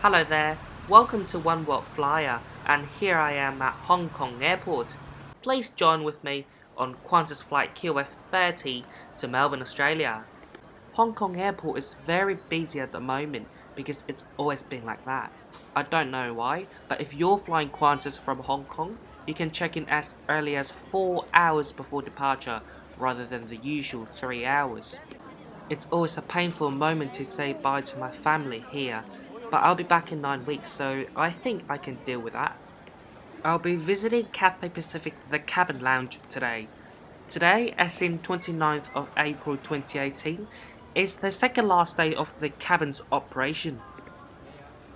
Hello there, welcome to One World Flyer, and here I am at Hong Kong Airport. Please join with me on Qantas flight QF30 to Melbourne, Australia. Hong Kong Airport is very busy at the moment because it's always been like that. I don't know why, but if you're flying Qantas from Hong Kong, you can check in as early as 4 hours before departure rather than the usual 3 hours. It's always a painful moment to say bye to my family here, but I'll be back in 9 weeks, so I think I can deal with that. I'll be visiting Cathay Pacific, the cabin lounge today. Today, as in 29th of April 2018, is the second last day of the cabin's operation.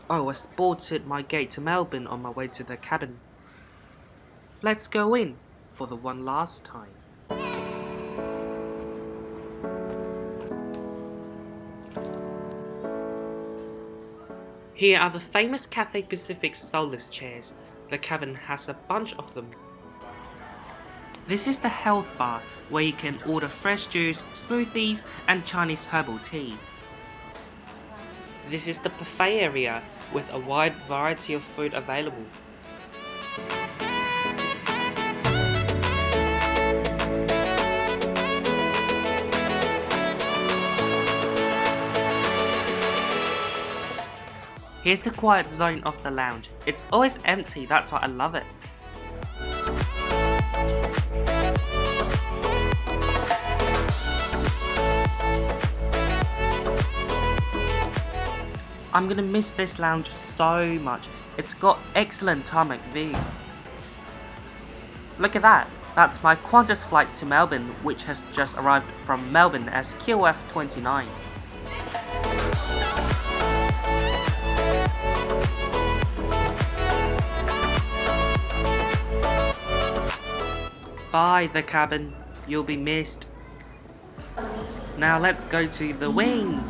I spotted my gate to Melbourne on my way to the cabin. Let's go in for the one last time. Here are the famous Cathay Pacific soulless chairs. The cabin has a bunch of them. This is the health bar, where you can order fresh juice, smoothies, and Chinese herbal tea. This is the buffet area, with a wide variety of food available. Here's the quiet zone of the lounge. It's always empty, that's why I love it. I'm gonna miss this lounge so much. It's got excellent tarmac view. Look at that. That's my Qantas flight to Melbourne, which has just arrived from Melbourne as QF29. Bye, the cabin. You'll be missed. Now let's go to the wing.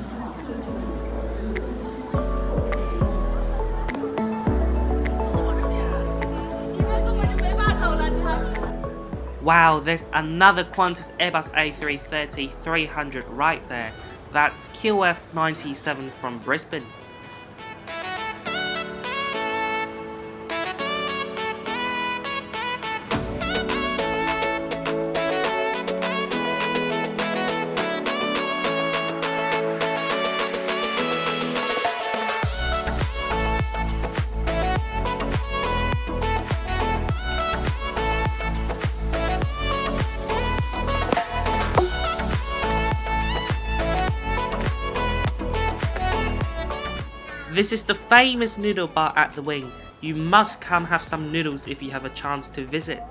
Wow, there's another Qantas Airbus A330-300 right there. That's QF97 from Brisbane. This is the famous noodle bar at the wing. You must come have some noodles if you have a chance to visit.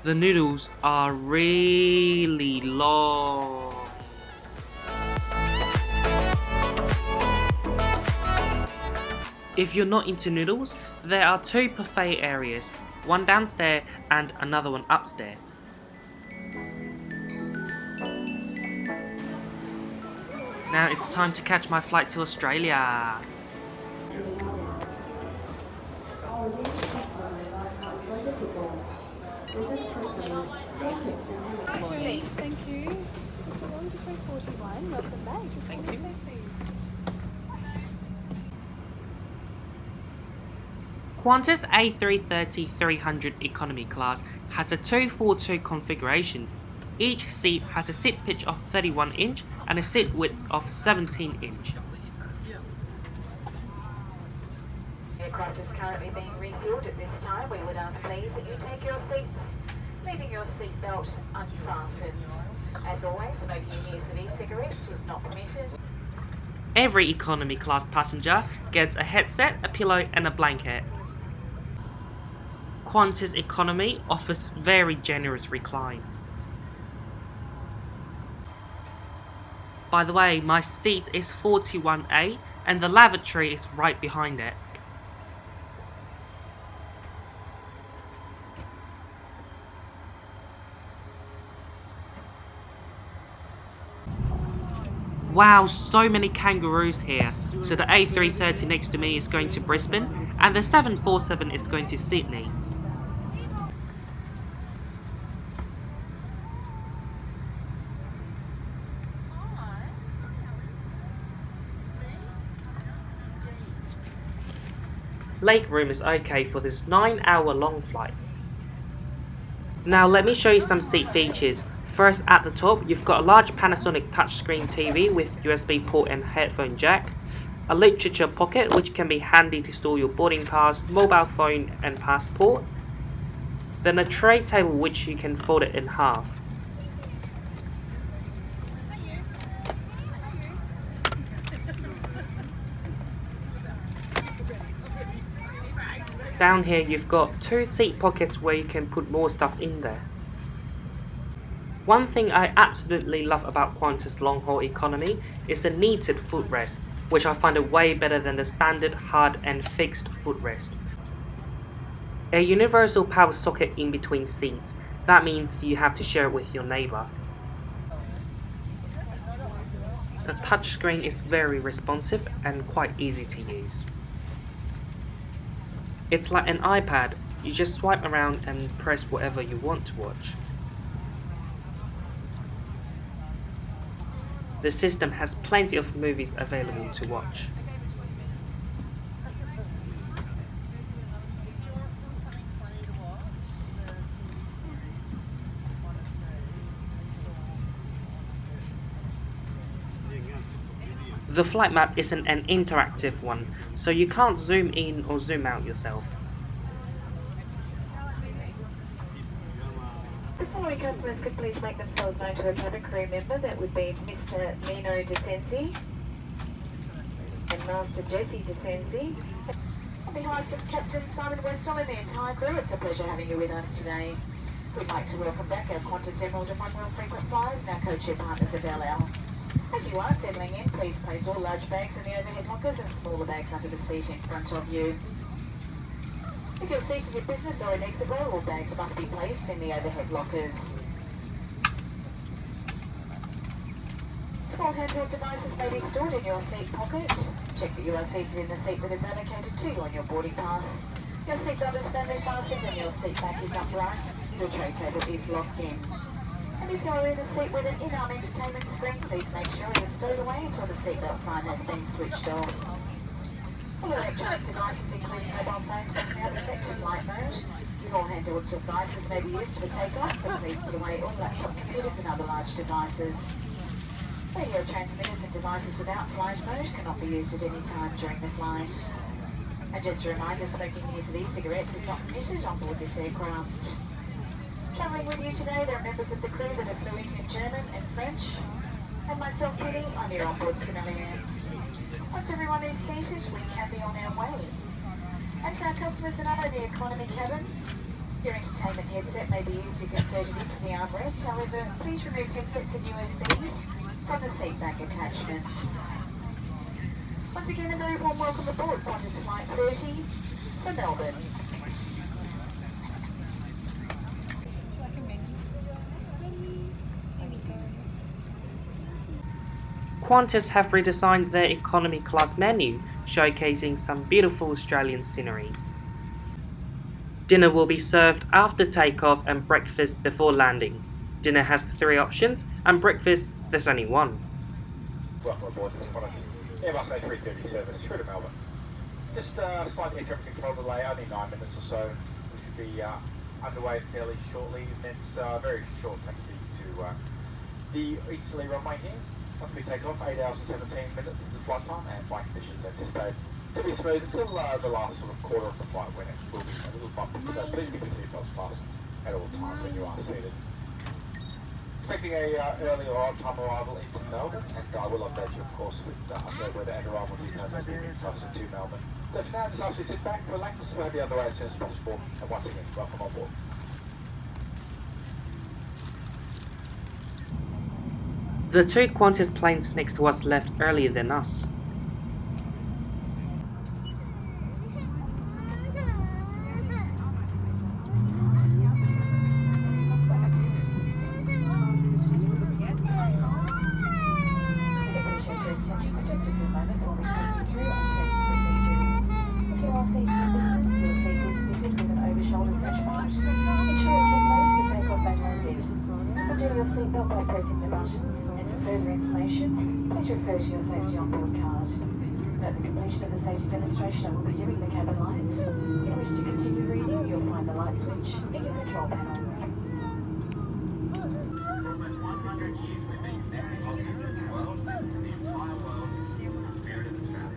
The noodles are really long. If you're not into noodles, there are two buffet areas, one downstairs and another one upstairs. Now it's time to catch my flight to Australia. Thank you. So long, just 41. Welcome back. Just thank you. Qantas A330-300 economy class has a 242 configuration. Each seat has a seat pitch of 31 inch and a seat width of 17 inch. The aircraft is currently being refueled. At this time, we would ask please that you take your seats, leaving your seatbelt unfastened. As always, smoking use of e-cigarettes is not permitted. Every economy class passenger gets a headset, a pillow and a blanket. Qantas economy offers very generous recline. By the way, my seat is 41A and the lavatory is right behind it. Wow, so many kangaroos here. So the A330 next to me is going to Brisbane and the 747 is going to Sydney. Legroom is okay for this 9-hour long flight. Now let me show you some seat features. First, at the top, you've got a large Panasonic touchscreen TV with USB port and headphone jack, a literature pocket which can be handy to store your boarding pass, mobile phone and passport, then a tray table which you can fold it in half. Down here you've got 2 seat pockets where you can put more stuff in there. One thing I absolutely love about Qantas long-haul economy is the knitted footrest, which I find it way better than the standard hard and fixed footrest. A universal power socket in between seats, that means you have to share it with your neighbour. The touchscreen is very responsive and quite easy to use. It's like an iPad, you just swipe around and press whatever you want to watch. The system has plenty of movies available to watch. The flight map isn't an interactive one, so you can't zoom in or zoom out yourself. The following customers could please make themselves known to a cabin crew member. That would be Mr. Nino DeCenzi and Master Jesse DeCenzi. On behalf of Captain Simon Westall and the entire crew, it's a pleasure having you with us today. We'd like to welcome back our Qantas Emerald and One-World frequent flyers and our codeshare partners of LL. As you are settling in, please place all large bags in the overhead lockers and smaller bags under the seat in front of you. If you're seated in business or in exit row, all bags must be placed in the overhead lockers. Small handheld devices may be stored in your seat pocket. Check that you are seated in the seat that is allocated to you on your boarding pass. Your seatbelt is firmly fastened and your seat back is upright. Your tray table is locked in. And if you're in a seat with an in-arm entertainment screen, please make sure it is stowed away until the seatbelt sign has been switched off. All electronic devices, including mobile phones, are now set to flight mode. Small handheld devices may be used for takeoff, but please put away all laptop computers and other large devices. Radio transmitters and devices without flight mode cannot be used at any time during the flight. And just a reminder, smoking the use of e-cigarettes is not permitted on board this aircraft. Travelling with you today, there are members of the crew that are fluent in German and French. And myself, Penny, I'm your onboard familiar. Once everyone is seated, we can be on our way. And for our customers that are in the economy cabin, your entertainment headset may be used to insert it into the armrest. However, please remove headsets and USBs from the seat back attachments. Once again, a very warm welcome aboard Qantas Flight 30 for Melbourne. Qantas have redesigned their economy class menu, showcasing some beautiful Australian sceneries. Dinner will be served after takeoff and breakfast before landing. Dinner has 3 options, and breakfast there's only 1. Welcome aboard this Qantas Airbus A330 service through to Melbourne. Just slightly traffic control delay, only 9 minutes or so. We should be underway fairly shortly. It's a very short taxi to the easterly runway here. Once we take off, 8 hours and 17 minutes is the flight time, and flight conditions anticipated to be smooth until the last sort of quarter of the flight, when it will be a little bumpy. So please keep your seatbelts fastened at all times when you are seated. Expecting a early or on-time arrival into Melbourne, and I will update you, of course, with update weather and arrival details as we get closer to Melbourne. So for now, just ask you to sit back, relax, we'll have you on the way as soon as possible, and once again, welcome on board. The 2 Qantas planes next to us left earlier than us. Seatbelt by pressing the button, and for further information, please refer to your safety onboard card. At the completion of the safety demonstration, I will be dimming the cabin lights. If you wish to continue reading, you'll find the light switch in your control panel. For almost 100 years, we've been connecting Aussies to the world, to the entire world, with the spirit of Australia.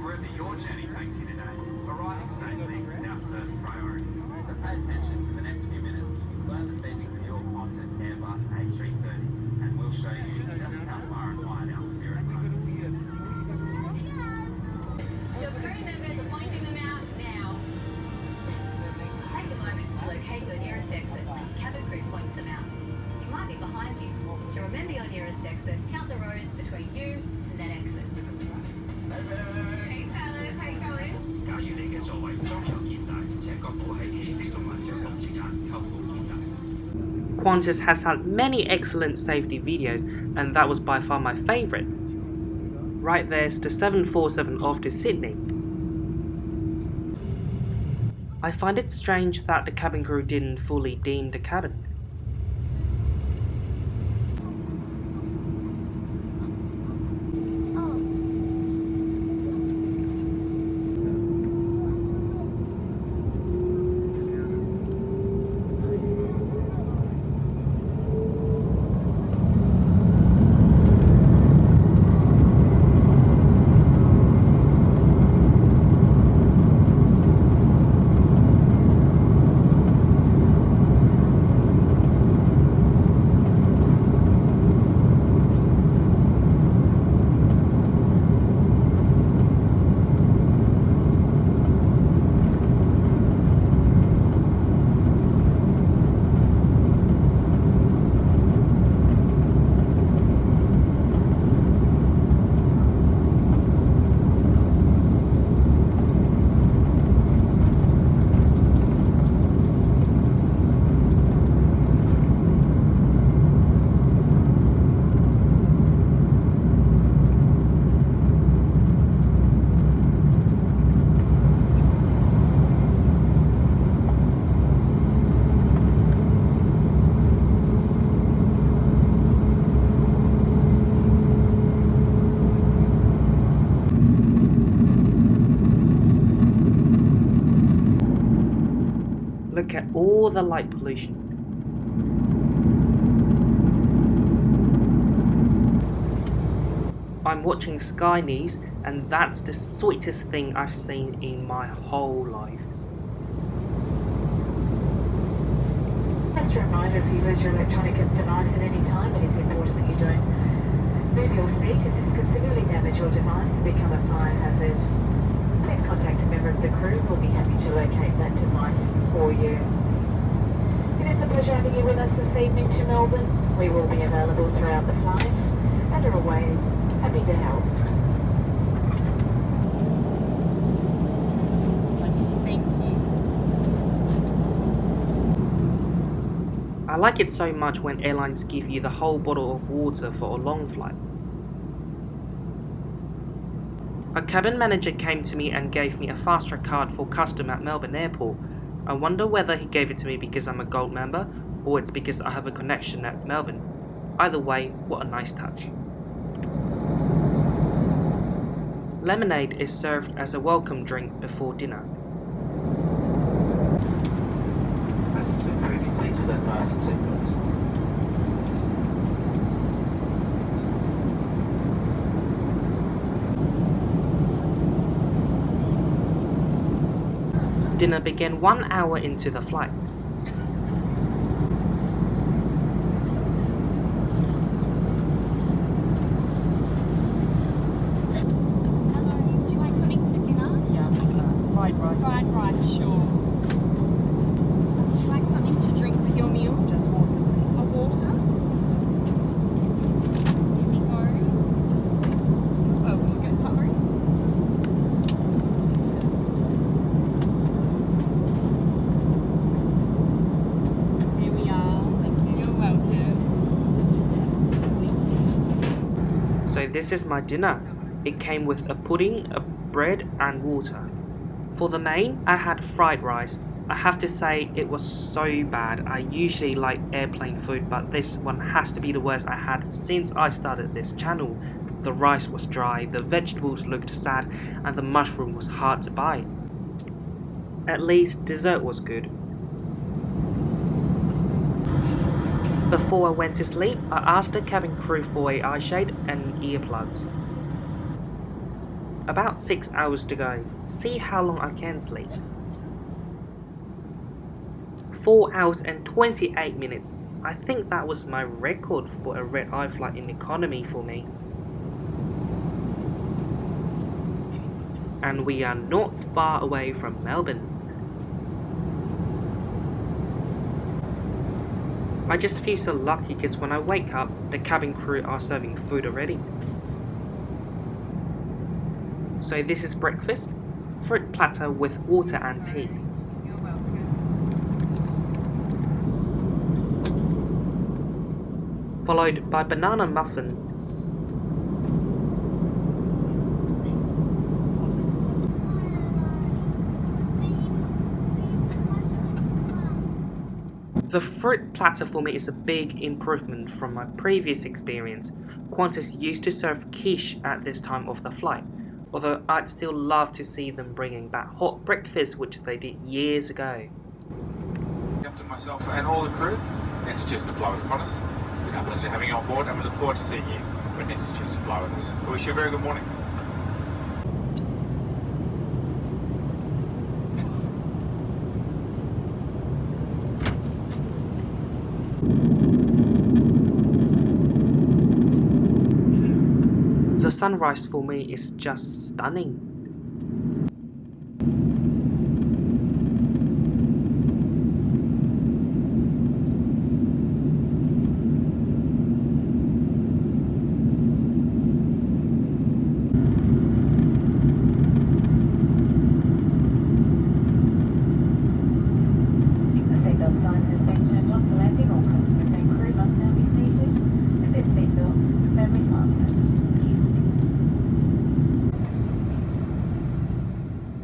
Wherever your journey takes you today, arriving safely is our first priority. So pay attention for the next few minutes, learn the features of your Qantas Airbus A330, and we'll show you just how far and wide our spirit runs. Your crew members are pointing them out now. Take a moment to locate your nearest exit as cabin crew points them out. It might be behind you. To remember your nearest exit, count the rows between you and that exit. Hey fellas, how you going? 假如你嘅座位裝有熱帶，請確保喺起飛同埋着陸之間扣好熱帶。 Qantas has had many excellent safety videos, and that was by far my favourite. Right, there's the 747 off to Sydney. I find it strange that the cabin crew didn't fully deem the cabin. Look at all the light pollution. I'm watching Sky News, and that's the sweetest thing I've seen in my whole life. Just a reminder, if you lose your electronic device at any time, it is important that you don't move your seat, as this could severely damage your device and become a fire hazard. Please contact a member of the crew who will be happy to locate that device for you. It is a pleasure having you with us this evening to Melbourne. We will be available throughout the flight and are always happy to help. I like it so much when airlines give you the whole bottle of water for a long flight. A cabin manager came to me and gave me a fast track card for custom at Melbourne Airport. I wonder whether he gave it to me because I'm a gold member, or it's because I have a connection at Melbourne. Either way, what a nice touch. Lemonade is served as a welcome drink before dinner. Dinner began 1 hour into the flight. Hello, would you like something for dinner? Yeah, fried rice. Fried rice, sure. Would you like something to drink with your meal? Just water. A water? Here we go. Oh, we'll get cutlery. Here we are. Thank you. You're welcome. So this is my dinner. It came with a pudding, a bread and water. For the main, I had fried rice. I have to say it was so bad. I usually like airplane food, but this one has to be the worst I had since I started this channel. The rice was dry, the vegetables looked sad, and the mushroom was hard to bite. At least dessert was good. Before I went to sleep, I asked the cabin crew for a eye shade and earplugs. About 6 hours to go. See how long I can sleep. 4 hours and 28 minutes. I think that was my record for a red-eye flight in economy for me. And we are not far away from Melbourne. I just feel so lucky because when I wake up, the cabin crew are serving food already. So this is breakfast, fruit platter with water and tea. Followed by banana muffin. The fruit platter for me is a big improvement from my previous experience. Qantas used to serve quiche at this time of the flight, although I'd still love to see them bringing back hot breakfast, which they did years ago. Captain, myself and all the crew, this is just a blow with Qantas. It's been a pleasure having you on board and we look forward to seeing you when this is just a blow with us. I wish you a very good morning. The sunrise for me is just stunning. The seatbelt sign has been turned on for landing. All customers and crew must now be seated with their seatbelts firmly fastened.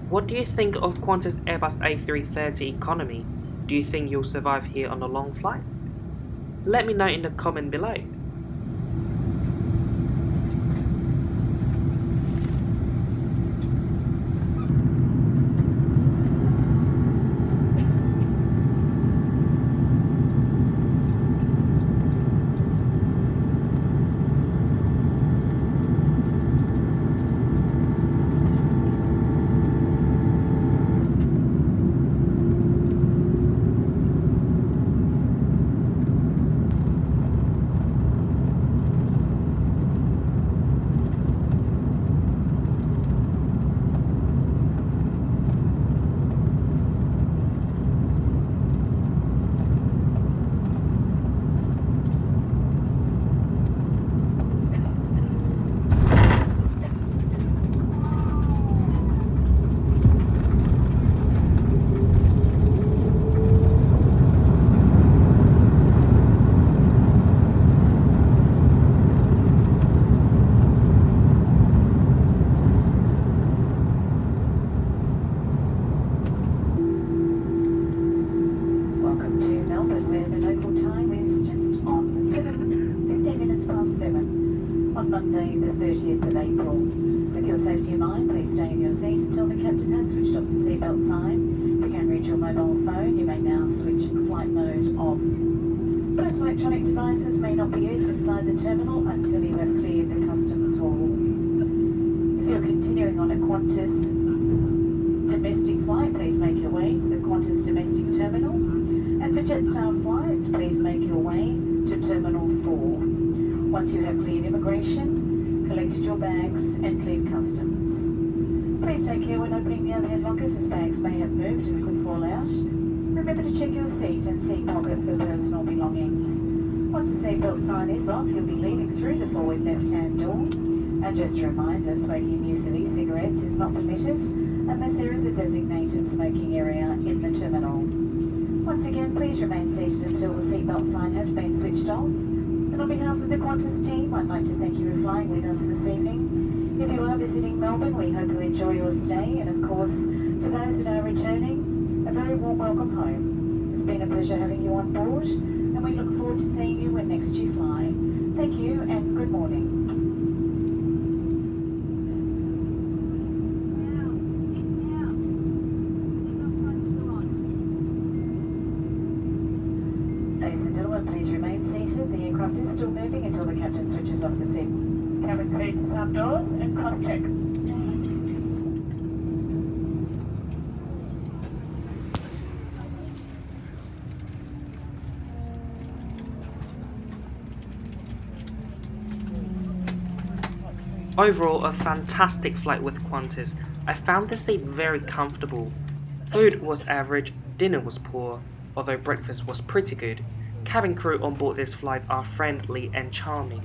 What do you think of Qantas Airbus A330 economy? Do you think you'll survive here on a long flight? Let me know in the comment below. Welcome to Melbourne, where the local time is just on 15 minutes past 7 on Monday, the 30th of April. With your safety in mind, please stay in your seat until the captain has switched off the seatbelt sign. You can reach your mobile phone. You may now switch flight mode off. Personal electronic devices may not be used inside the terminal until you have cleared the customs hall. If you're continuing on a Qantas domestic flight, please make your way to the Qantas domestic terminal. And for Jetstar flights, please make your way to Terminal 4. Once you have cleared immigration, collected your bags and cleared customs. Please take care when opening the overhead lockers as bags may have moved and could fall out. Remember to check your seat and seat pocket for personal belongings. Once the seatbelt sign is off, you'll be leaving through the forward left-hand door. And just a reminder, smoking use of e-cigarettes is not permitted unless there is a designated smoking area in the terminal. Once again, please remain seated until the seatbelt sign has been switched off. And on behalf of the Qantas team, I'd like to thank you for flying with us this evening. If you are visiting Melbourne, we hope you enjoy your stay. And of course, for those that are returning, a very warm welcome home. It's been a pleasure having you on board, and we look forward to seeing you when next you fly. Thank you and good morning. Ladies and gentlemen, please remain seated. The aircraft is still moving until the captain switches off the seat. Cabin feet, sub doors, and cross check. Overall, a fantastic flight with Qantas. I found the seat very comfortable. Food was average, dinner was poor, although breakfast was pretty good. Cabin crew on board this flight are friendly and charming.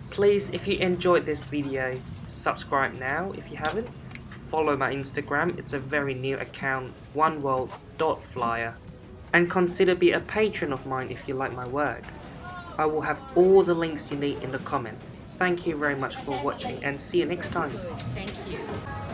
Please, if you enjoyed this video, subscribe now if you haven't. Follow my Instagram, it's a very new account, oneworld.flyer. And consider be a patron of mine if you like my work. I will have all the links you need in the comment. Thank you very much for watching and see you next time. Thank you.